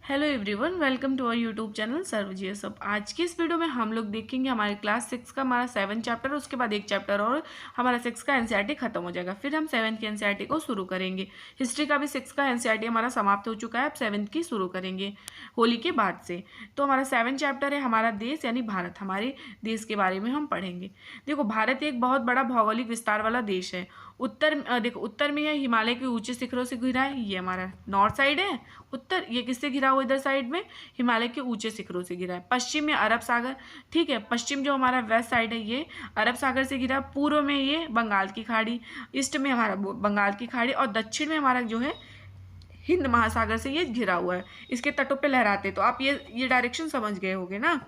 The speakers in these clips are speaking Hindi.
Hello everyone, welcome to our YouTube channel सर्वजीएस सब। आज की इस वीडियो में हम लोग देखेंगे हमारे क्लास 6 का हमारा 7 चैप्टर, उसके बाद एक चैप्टर और हमारा 6 का एनसीईआरटी खत्म हो जाएगा। फिर हम 7 की एनसीईआरटी को शुरू करेंगे। हिस्ट्री का भी 6 का एनसीईआरटी हमारा समाप्त हो चुका है, अब 7 की शुरू करेंगे होली के बाद से। तो हमारा 7 चैप्टर है हमारा देश यानी भारत, हमारे देश के बारे में हम पढ़ेंगे। देखो, भारत एक बहुत बड़ा भौगोलिक विस्तार वाला देश है। देखो, उत्तर में है हिमालय के ऊंचे शिखरों से घिरा है, ये हमारा नॉर्थ साइड है। उत्तर ये किससे घिरा हुआ, इधर साइड में हिमालय के ऊंचे शिखरों से घिरा है। पश्चिम में अरब सागर, ठीक है, पश्चिम जो हमारा वेस्ट साइड है ये अरब सागर से घिरा। पूर्व में ये बंगाल की खाड़ी, ईस्ट में हमारा बंगाल की खाड़ी, और दक्षिण में हमारा जो है हिंद महासागर से ये घिरा हुआ है। इसके तटों पे लहराते, तो आप ये डायरेक्शन समझ गए होगे ना।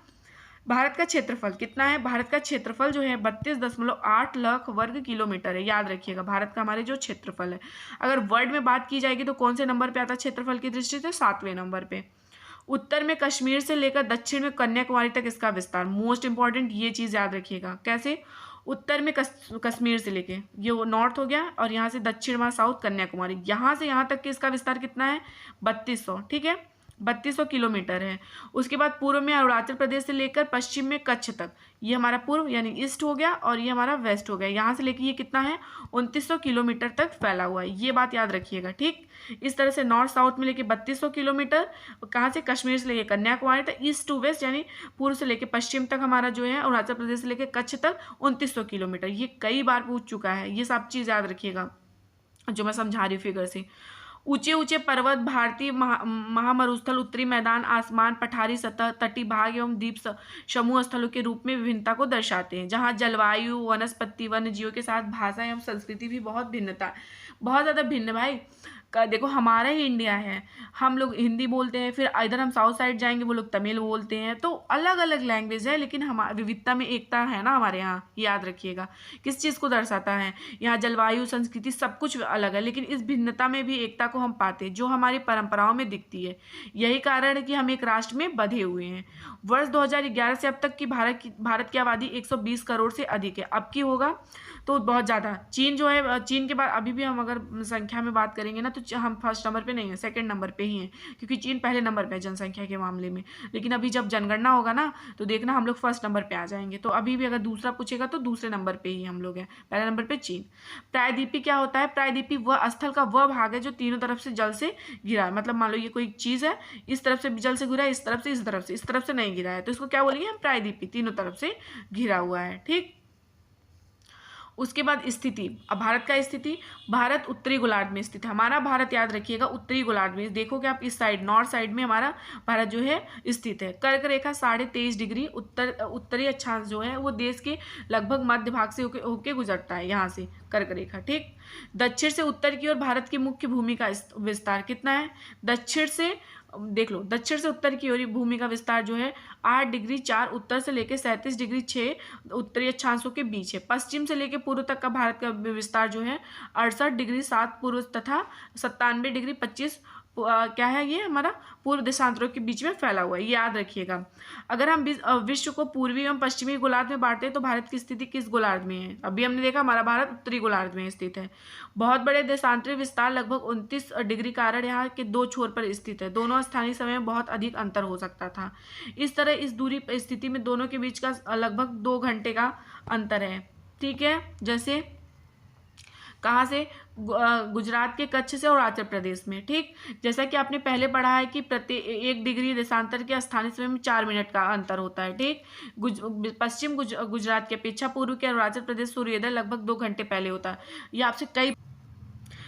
भारत का क्षेत्रफल कितना है? भारत का क्षेत्रफल जो है 32.8 लाख वर्ग किलोमीटर है। याद रखिएगा, भारत का हमारे जो क्षेत्रफल है, अगर वर्ल्ड में बात की जाएगी तो कौन से नंबर पे आता है क्षेत्रफल की दृष्टि से? 7वें नंबर पे। उत्तर में कश्मीर से लेकर दक्षिण में कन्याकुमारी तक इसका विस्तार। मोस्ट इंपॉर्टेंट ये चीज़ याद रखिएगा। कैसे? उत्तर में कश्मीर से लेके ये वो नॉर्थ हो गया, और यहाँ से दक्षिण में साउथ कन्याकुमारी, यहाँ से यहाँ तक के इसका विस्तार कितना है? 3200, ठीक है, 3200 किलोमीटर है। उसके बाद पूर्व में अरुणाचल प्रदेश से लेकर पश्चिम में कच्छ तक, ये हमारा पूर्व यानी ईस्ट हो गया, और ये हमारा वेस्ट हो गया। यहाँ से लेकर ये कितना है? 2900 किलोमीटर तक फैला हुआ है। ये बात याद रखिएगा, ठीक। इस तरह से नॉर्थ साउथ में लेके 3200 किलोमीटर, कहाँ से? कश्मीर से लेके कन्याकुमारी तक, ईस्ट टू वेस्ट यानी पूर्व से लेके पश्चिम तक हमारा जो है अरुणाचल प्रदेश से लेके कच्छ तक 2900 किलोमीटर। ये कई बार पूछ चुका है, ये सब चीज़ याद रखिएगा जो मैं समझा रही हूँ फिगर से। ऊंचे ऊंचे पर्वत, भारतीय महामरुस्थल, उत्तरी मैदान, आसमान, पठारी सतह, तटीय भाग एवं द्वीप समूह स्थलों के रूप में विभिन्नता को दर्शाते हैं, जहाँ जलवायु, वनस्पति, वन्य जीवों के साथ भाषा एवं संस्कृति भी बहुत ज़्यादा भिन्न भाई। देखो, हमारा ही इंडिया है, हम लोग हिंदी बोलते हैं, फिर इधर हम साउथ साइड जाएंगे वो लोग तमिल बोलते हैं, तो अलग अलग लैंग्वेज है, लेकिन हमारी विविधता में एकता है ना हमारे यहाँ। याद रखिएगा, किस चीज़ को दर्शाता है? यहाँ जलवायु, संस्कृति सब कुछ अलग है, लेकिन इस भिन्नता में भी एकता को हम पाते हैं, जो हमारी परंपराओं में दिखती है। यही कारण है कि हम एक राष्ट्र में बंधे हुए हैं। वर्ष 2011 से अब तक की भारत की आबादी 120 करोड़ से अधिक है। अब की होगा तो बहुत ज़्यादा। चीन जो है, चीन के बाद अभी भी हम अगर संख्या में बात करेंगे ना, तो हम फर्स्ट नंबर पे नहीं है, सेकंड नंबर पे ही हैं, क्योंकि चीन पहले नंबर पे है जनसंख्या के मामले में। लेकिन अभी जब जनगणना होगा ना, तो देखना हम लोग फर्स्ट नंबर पे आ जाएंगे। तो अभी भी अगर दूसरा पूछेगा तो दूसरे नंबर पे ही हम लोग हैं, पहले नंबर पे चीन। प्रायद्वीपी क्या होता है? प्रायद्वीपी वह स्थल का वह भाग है जो तीनों तरफ से जल से घिरा है। मतलब मान लो ये कोई चीज़ है, इस तरफ से जल से घिरा है, इस तरफ से, इस तरफ से नहीं घिरा है, तो इसको क्या बोलेंगे हम? प्रायद्वीपी, तीनों तरफ से घिरा हुआ है, ठीक। उसके बाद स्थिति। अब भारत का स्थिति, भारत उत्तरी गोलार्ध में स्थित है। हमारा भारत याद रखिएगा उत्तरी गोलार्ध में, देखोगे आप इस साइड नॉर्थ साइड में हमारा भारत जो है स्थित है। कर्क रेखा 23.5 डिग्री उत्तरी अक्षांश जो है वो देश के लगभग मध्य भाग से होके गुजरता है, यहाँ से कर्क रेखा, ठीक। दक्षिण से उत्तर की ओर भारत की मुख्य भूमि का विस्तार कितना है? दक्षिण से देख लो, दक्षिण से उत्तर की ओर भूमि का विस्तार जो है 8 डिग्री 4 उत्तर से लेकर 37 डिग्री 6 उत्तरी अक्षांशों के बीच है। पश्चिम से लेकर पूर्व तक का भारत का विस्तार जो है 68 डिग्री 7 पूर्व तथा 97 डिग्री 25 क्या है, ये हमारा पूर्व देशांतरों के बीच में फैला हुआ है। ये याद रखिएगा। अगर हम विश्व को पूर्वी एवं पश्चिमी गोलार्ध में बांटते हैं तो भारत की स्थिति किस गोलार्ध में है? अभी हमने देखा हमारा भारत उत्तरी गोलार्ध में स्थित है। बहुत बड़े देशांतरीय विस्तार लगभग 29 डिग्री कारण यहाँ के दो छोर पर स्थित है। दोनों स्थानीय समय में बहुत अधिक अंतर हो सकता था। इस तरह इस दूरी स्थिति में दोनों के बीच का लगभग 2 घंटे का अंतर है, ठीक है। जैसे कहाँ से? गुजरात के कच्छ से और अरुणाचल प्रदेश में, ठीक। जैसा कि आपने पहले पढ़ा है कि प्रति 1 डिग्री देशांतर के स्थानीय समय में 4 मिनट का अंतर होता है, ठीक। पश्चिम गुजरात की अपेक्षा पूर्व के अरुणाचल प्रदेश सूर्योदय लगभग 2 घंटे पहले होता है। ये आपसे कई,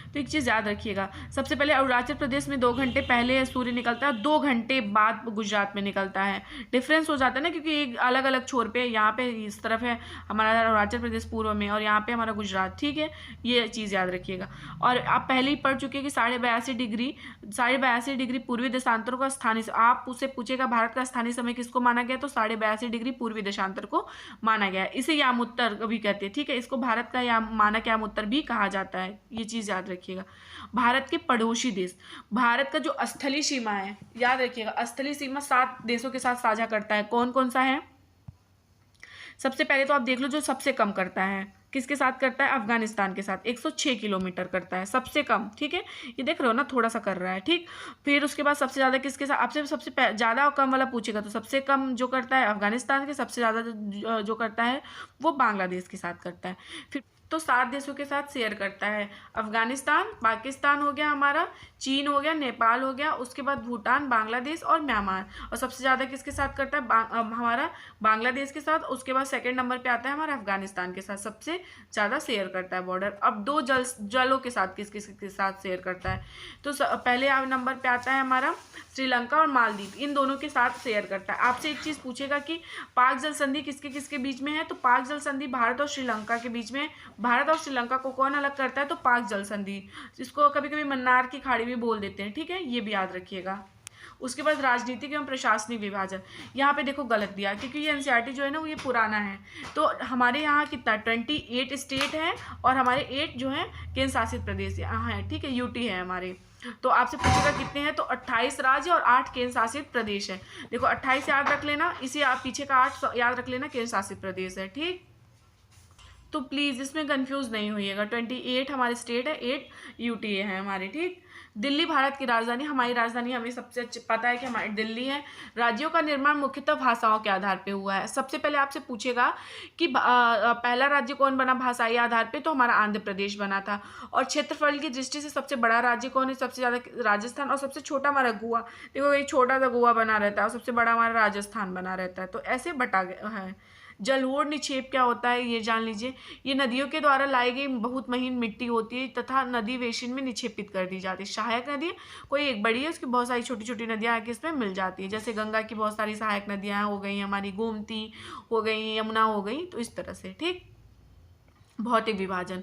तो एक चीज़ याद रखिएगा, सबसे पहले अरुणाचल प्रदेश में 2 घंटे पहले सूर्य निकलता है, 2 घंटे बाद गुजरात में निकलता है। डिफरेंस हो जाता है ना, क्योंकि एक अलग अलग छोर पे, यहाँ पे इस तरफ है हमारा अरुणाचल प्रदेश पूर्व में, और यहाँ पे हमारा गुजरात, ठीक है। ये चीज़ याद रखिएगा। और आप पहले ही पढ़ चुके हैं कि 82.5 डिग्री पूर्वी देशांतर का स्थानीय, आप उससे पूछेगा भारत का स्थानीय समय किसको माना गया, तो 82.5 डिग्री पूर्वी देशांतर को माना गया है। इसे यामोत्तर भी कहते हैं, ठीक है। इसको भारत का मानक यामोत्तर भी कहा जाता है, ये चीज़ याद रखिएगा। भारत के पड़ोसी देश, भारत का जो स्थलीय सीमा है, याद रखिएगा स्थलीय सीमा 7 देशों के साथ साझा करता है। कौन कौन सा है? सबसे पहले तो आप देख लो जो सबसे कम करता है, किसके साथ करता है? अफगानिस्तान के साथ 106 किलोमीटर करता है, सबसे कम। ठीक है, ये देख रहे हो ना, थोड़ा सा कर रहा है। ठीक, फिर उसके बाद सबसे ज़्यादा किसके साथ? आपसे सबसे ज़्यादा और कम वाला पूछेगा तो सबसे कम जो करता है अफगानिस्तान के, सबसे ज़्यादा जो करता है वो बांग्लादेश के साथ करता है। फिर तो 7 देशों के साथ शेयर करता है, अफगानिस्तान, पाकिस्तान हो गया हमारा, चीन हो गया, नेपाल हो गया, उसके बाद भूटान, बांग्लादेश और म्यांमार। और सबसे ज़्यादा किसके साथ करता है? हमारा बांग्लादेश के साथ। उसके बाद सेकंड नंबर पे आता है हमारा अफगानिस्तान के साथ, सबसे ज़्यादा शेयर करता है बॉर्डर। अब दो जलों के साथ किस किस के साथ शेयर करता है? तो पहले नंबर पे आता है हमारा श्रीलंका और मालदीव, इन दोनों के साथ शेयर करता है। आपसे एक चीज़ पूछेगा कि पाक जल संधि किसके किसके बीच में है? तो पाक जल संधि भारत और श्रीलंका के बीच में। भारत और श्रीलंका को कौन अलग करता है? तो पाक जल संधि, इसको कभी कभी मन्नार की खाड़ी भी बोल देते हैं। ठीक है, ये भी याद रखिएगा। उसके बाद राजनीतिक एवं प्रशासनिक विभाजन, यहाँ पे देखो गलत दिया, क्योंकि ये एनसीईआरटी जो है ना वो ये पुराना है। तो हमारे यहाँ कितना 28 स्टेट है और हमारे 8 जो है केंद्र शासित प्रदेश यहाँ है। ठीक है, यूटी है हमारे। तो आपसे पूछेगा कितने हैं? तो 28 राज्य और 8 केंद्र शासित प्रदेश है। देखो 28 याद रख लेना, इसी आप पीछे का 8 याद रख लेना, केंद्र शासित प्रदेश है। ठीक, तो प्लीज़ इसमें कंफ्यूज नहीं होइएगा। 28 हमारे स्टेट है, 8 यूटीए है हमारे। ठीक, दिल्ली भारत की राजधानी, हमारी राजधानी हमें सबसे पता है कि हमारी दिल्ली है। राज्यों का निर्माण मुख्यतः भाषाओं के आधार पे हुआ है। सबसे पहले आपसे पूछेगा कि पहला राज्य कौन बना भाषाई आधार पे? तो हमारा आंध्र प्रदेश बना था। और क्षेत्रफल की दृष्टि से सबसे बड़ा राज्य कौन है? सबसे ज़्यादा राजस्थान, और सबसे छोटा हमारा गोवा। देखो ये छोटा सा गोवा बना रहता है और सबसे बड़ा हमारा राजस्थान बना रहता है। तो ऐसे बटा गया है। जलोढ़ निक्षेप क्या होता है ये जान लीजिए। ये नदियों के द्वारा लाई गई बहुत महीन मिट्टी होती है तथा नदी बेसिन में निक्षेपित कर दी जाती है। सहायक नदी कोई एक बड़ी है, उसकी बहुत सारी छोटी छोटी नदियाँ आके इसमें मिल जाती है। जैसे गंगा की बहुत सारी सहायक नदियाँ हो गई, हमारी गोमती हो गई, यमुना हो गई, तो इस तरह से। ठीक, भौतिक विभाजन,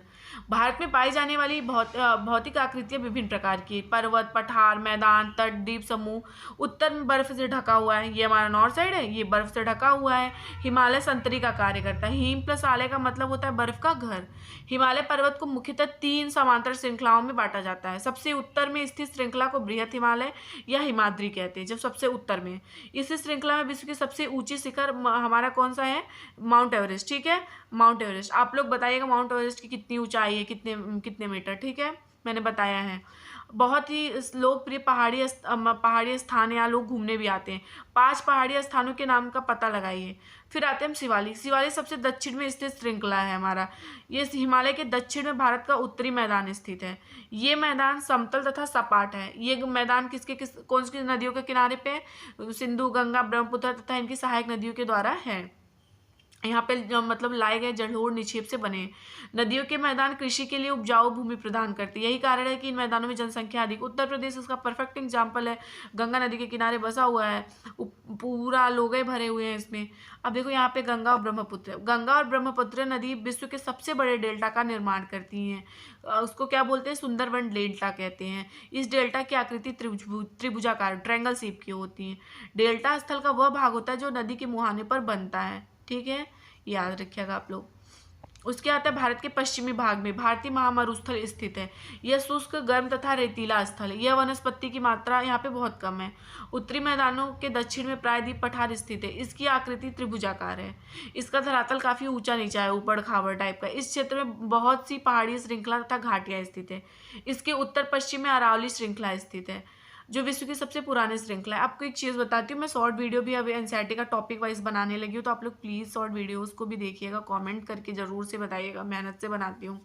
भारत में पाई जाने वाली भौतिक आकृतियां विभिन्न प्रकार की, पर्वत, पठार, मैदान, तट, द्वीप समूह। उत्तर में बर्फ से ढका हुआ है, ये हमारा नॉर्थ साइड है, ये बर्फ से ढका हुआ है। हिमालय संतरी का कार्य करता है। हिम प्लस आलय का मतलब होता है बर्फ का घर। हिमालय पर्वत को मुख्यतः 3 समांतर श्रृंखलाओं में बांटा जाता है। सबसे उत्तर में स्थित श्रृंखला को बृहत हिमालय या हिमाद्री कहते हैं, जब सबसे उत्तर में। इस श्रृंखला में विश्व की सबसे ऊंची शिखर हमारा कौन सा है? Mount Everest. ठीक है, माउंट एवरेस्ट। आप लोग बताइएगा माउंट एवरेस्ट की कितनी ऊंचाई है, कितने कितने मीटर? ठीक है, मैंने बताया है। बहुत ही लोकप्रिय पहाड़ी स्थान यहाँ लोग घूमने भी आते हैं। 5 पहाड़ी स्थानों के नाम का पता लगाइए। फिर आते हैं हम शिवालिक। शिवालिक सबसे दक्षिण में स्थित श्रृंखला है हमारा। ये हिमालय के दक्षिण में भारत का उत्तरी मैदान स्थित है। ये मैदान समतल तथा सपाट है। ये मैदान कौन सी नदियों के किनारे पे है? सिंधु, गंगा, ब्रह्मपुत्र तथा इनकी सहायक नदियों के द्वारा है। यहाँ पे मतलब लाए गए जलोढ़ निक्षेप से बने। नदियों के मैदान कृषि के लिए उपजाऊ भूमि प्रदान करती है। यही कारण है कि इन मैदानों में जनसंख्या अधिक। उत्तर प्रदेश इसका परफेक्ट एग्जाम्पल है, गंगा नदी के किनारे बसा हुआ है, पूरा लोगे भरे हुए हैं इसमें। अब देखो यहाँ पे गंगा और ब्रह्मपुत्र। गंगा और ब्रह्मपुत्र नदी विश्व के सबसे बड़े डेल्टा का निर्माण करती हैं। उसको क्या बोलते हैं? सुंदरवन डेल्टा कहते हैं। इस डेल्टा की आकृति त्रिभुजाकार, ट्रायंगल शेप की होती है। डेल्टा स्थल का वह भाग होता है जो नदी के मुहाने पर बनता है। ठीक है, याद रखिएगा आप लोग। उसके आता है भारत के पश्चिमी भाग में भारतीय महामरुस्थल स्थित है। यह शुष्क, गर्म तथा रेतीला स्थल है। यह वनस्पति की मात्रा यहाँ पे बहुत कम है। उत्तरी मैदानों के दक्षिण में प्रायद्वीप पठार स्थित है। इसकी आकृति त्रिभुजाकार है। इसका धरातल काफी ऊंचा नीचा है, ऊबड़ खाबड़ टाइप का। इस क्षेत्र में बहुत सी पहाड़ी श्रृंखला तथा घाटियां स्थित है। इसके उत्तर पश्चिम में अरावली श्रृंखला स्थित है, जो विश्व की सबसे पुरानी श्रृंखला है। आपको एक चीज़ बताती हूँ, मैं शॉर्ट वीडियो भी अभी एनसीईआरटी का टॉपिक वाइज बनाने लगी हूँ, तो आप लोग प्लीज़ शॉर्ट वीडियोस को भी देखिएगा, कमेंट करके जरूर से बताइएगा, मेहनत से बनाती हूँ।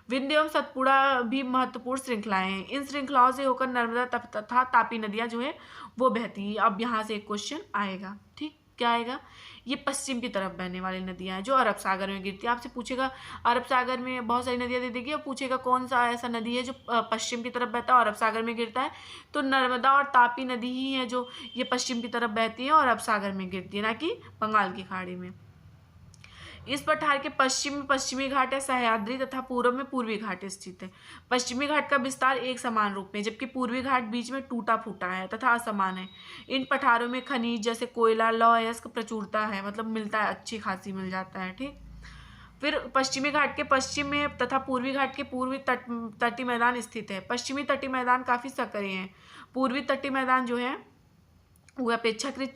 विंध्य एवं सतपुड़ा भी महत्वपूर्ण श्रृंखलाएं हैं। इन श्रृंखलाओं से होकर नर्मदा तथा तापी नदियाँ जो है वो बहती है। अब यहाँ से एक क्वेश्चन आएगा। ठीक, क्या आएगा? ये पश्चिम की तरफ बहने वाली नदियाँ हैं जो अरब सागर में गिरती है। आपसे पूछेगा अरब सागर में बहुत सारी नदियाँ दे देगी और पूछेगा कौन सा ऐसा नदी है जो पश्चिम की तरफ बहता है और अरब सागर में गिरता है? तो नर्मदा और तापी नदी ही है जो ये पश्चिम की तरफ बहती है और अरब सागर में गिरती है, ना कि बंगाल की खाड़ी में। इस पठार के पश्चिम में पश्चिमी घाट है सह्याद्री तथा पूर्व में पूर्वी घाट स्थित है। पश्चिमी घाट का विस्तार एक समान रूप में, जबकि पूर्वी घाट बीच में टूटा फूटा है तथा असमान है। इन पठारों में खनिज जैसे कोयला, लौह अयस्क प्रचुरता है, मतलब मिलता है, अच्छी खासी मिल जाता है। ठीक, फिर पश्चिमी घाट के पश्चिम में तथा पूर्वी घाट के पूर्वी तटीय मैदान स्थित है। पश्चिमी तटीय मैदान काफी सक्रिय हैं। पूर्वी तटीय मैदान जो है वो अपेक्षाकृत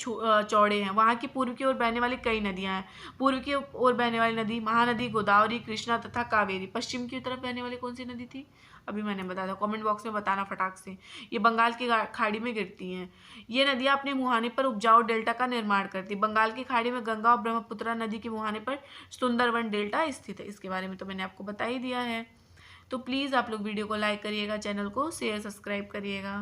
चौड़े हैं। वहाँ की पूर्व की ओर बहने वाली कई नदियाँ हैं। पूर्व की ओर बहने वाली नदी महानदी, गोदावरी, कृष्णा तथा कावेरी। पश्चिम की तरफ बहने वाली कौन सी नदी थी? अभी मैंने बताया था, कमेंट बॉक्स में बताना फटाक से। ये बंगाल की खाड़ी में गिरती हैं। ये नदियाँ अपने मुहाने पर उपजाऊ डेल्टा का निर्माण करती। बंगाल की खाड़ी में गंगा और ब्रह्मपुत्रा नदी के मुहाने पर सुंदरवन डेल्टा स्थित है। इसके बारे में तो मैंने आपको बता ही दिया है। तो प्लीज़ आप लोग वीडियो को लाइक करिएगा, चैनल को शेयर सब्सक्राइब करिएगा।